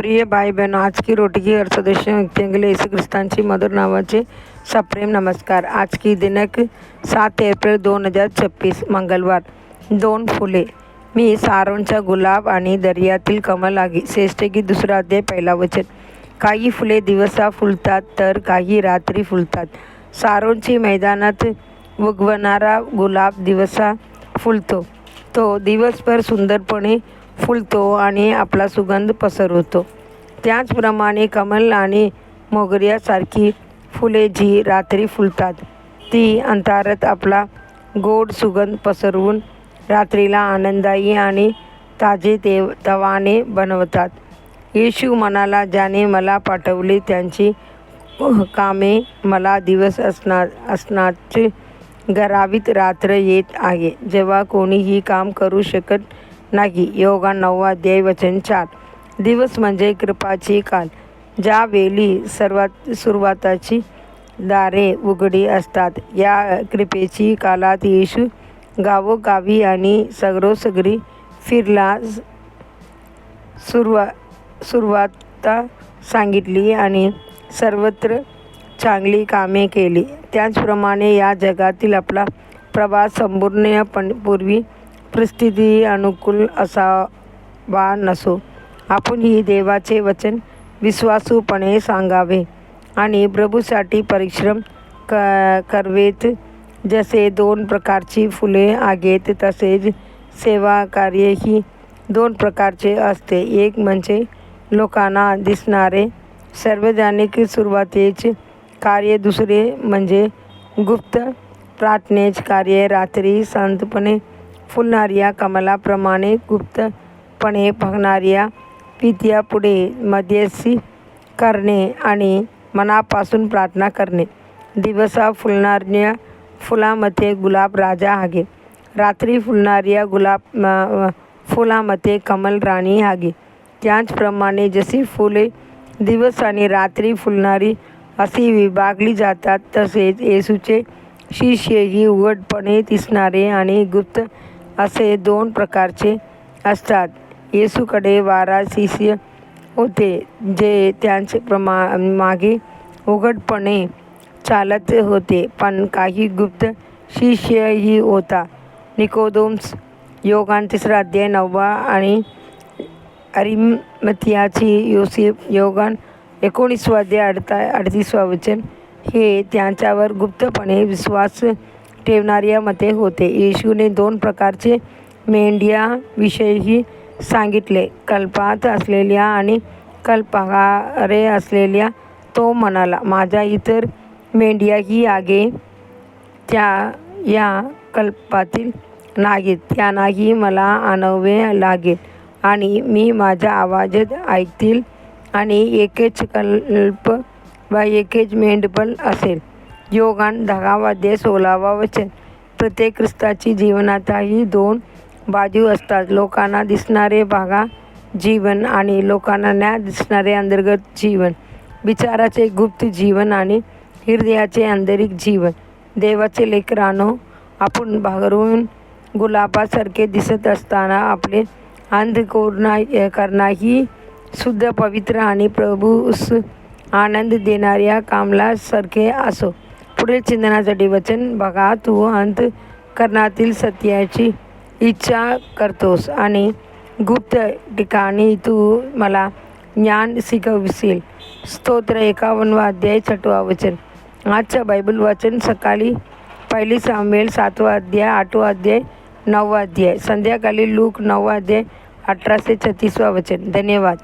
प्रिय भाई बहनों, आज की रोटी की हर सदस्य व्यक्ति के लिए यीशु ख्रिस्तांची मधुर नावाचे सप्रेम नमस्कार। आज की दिनांक 7 एप्रिल 2026 मंगळवार। 2 फुले। मी सारोनचा गुलाब आणि दर्यातील कमल आहे। श्रेष्ठ की 2 अध्याय 1 वचन। काही फुले दिवसा फुलतात तर काही रात्री फुलतात। सारोनची मैदानात उगवणारा गुलाब दिवसा फुलतो। तो दिवसभर सुंदरपणे फुलतो आणि आपला सुगंध पसरवतो। त्याचप्रमाणे कमल आणि मोगऱ्यासारखी फुले जी रात्री फुलतात ती अंधारात आपला गोड सुगंध पसरवून रात्रीला आनंददायी आणि ताजेतवाने बनवतात। येशू म्हणाला, ज्याने मला पाठवले त्यांची कामे मला दिवस असण्याची गरावीत रात्र येत आहे, जेव्हा कोणीही काम करू शकत नाही। योहान 9 अध्याय वचन 4। दिवस म्हणजे कृपाची काल, ज्यावेळी सुरुवाताची दारे उघडी असतात। या कृपेची कालात येशू गावोगावी आणि सगळोसगळी फिरला, सुरुवात सांगितली आणि सर्वत्र चांगली कामे केली। त्याचप्रमाणे या जगातील आपला प्रवास संपूर्णपणे परिस्थिती अनुकूल असावा नसो। आपण ही देवाचे वचन विश्वासूपणे सांगावे आणि प्रभूसाठी परिश्रम करावेत। जसे 2 प्रकारची फुले आहेत तसेच सेवाकार्यही 2 प्रकारचे असते। एक म्हणजे लोकांना दिसणारे सार्वजनिक सुरुवातीचे कार्य, दुसरे म्हणजे गुप्त प्रार्थनेचे कार्य। रात्री शांतपणे फुलणाऱ्या कमलाप्रमाणे गुप्तपणे फुलणाऱ्या पित्यापुढे मध्यस्थी करणे आणि मनापासून प्रार्थना करणे। दिवसा फुलणाऱ्या फुलामध्ये गुलाब राजा आहे, रात्री फुलणाऱ्या फुलामध्ये कमल राणी आहे। त्याचप्रमाणे जशी फुले दिवस आणि रात्री फुलणारी अशी विभागली जातात, तसेच येशूचे शिष्यही उघडपणे दिसणारे आणि गुप्त असे 2 प्रकारचे असतात। येशूकडे 12 शिष्य होते, जे त्यांच्या मागे उघडपणे चालत होते, पण काही गुप्त शिष्यही होता। निकोदेमस, योहान 3 अध्याय 9 आणि अरिमथियाची योसेफ, योहान 19 अध्याय 38 वचन, हे त्यांच्यावर गुप्तपणे विश्वास ठेवणाऱ्यांमध्ये होते। येशूने 2 प्रकारचे मेंढ्यांविषयीही सांगितले, कळपात असलेल्या आणि कळपाहारे असलेल्या। तो म्हणाला, माझ्या इतर मेंढ्याही आहेत, त्या या कळपातील नाहीत, त्यांनाही मला आणावे लागेल आणि मी माझा आवाज ऐकतील आणि एकच कळप व एकच मेंढपाळ असेल। योहान 10 अध्याय 16 वचन। प्रत्येक ख्रिस्ताची जीवनातही 2 बाजू असतात, लोकांना दिसणारे बाह्य जीवन आणि लोकांना न दिसणारे अंतर्गत जीवन, विचाराचे गुप्त जीवन आणि हृदयाचे आंतरिक जीवन। देवाचे लेकरांनो, आपण बाहेरून गुलाबासारखे दिसत असताना आपले अंतःकरणही शुद्ध, पवित्र आणि प्रभूस आनंद देणाऱ्या कमलासारखे असो। पुढील चिंतनासाठी वचन बघा, तू अंतःकरणातील सत्याची इच्छा करतोस आणि गुप्त ठिकाणी तू मला ज्ञान शिकवशील। स्तोत्र 51 अध्याय 6 वचन। आजच्या बायबल वाचन सकाळी 1 सामुएल 7 अध्याय 8 अध्याय 9 अध्याय, संध्याकाळी लूक 9 अध्याय 18 ते 36 वचन। धन्यवाद।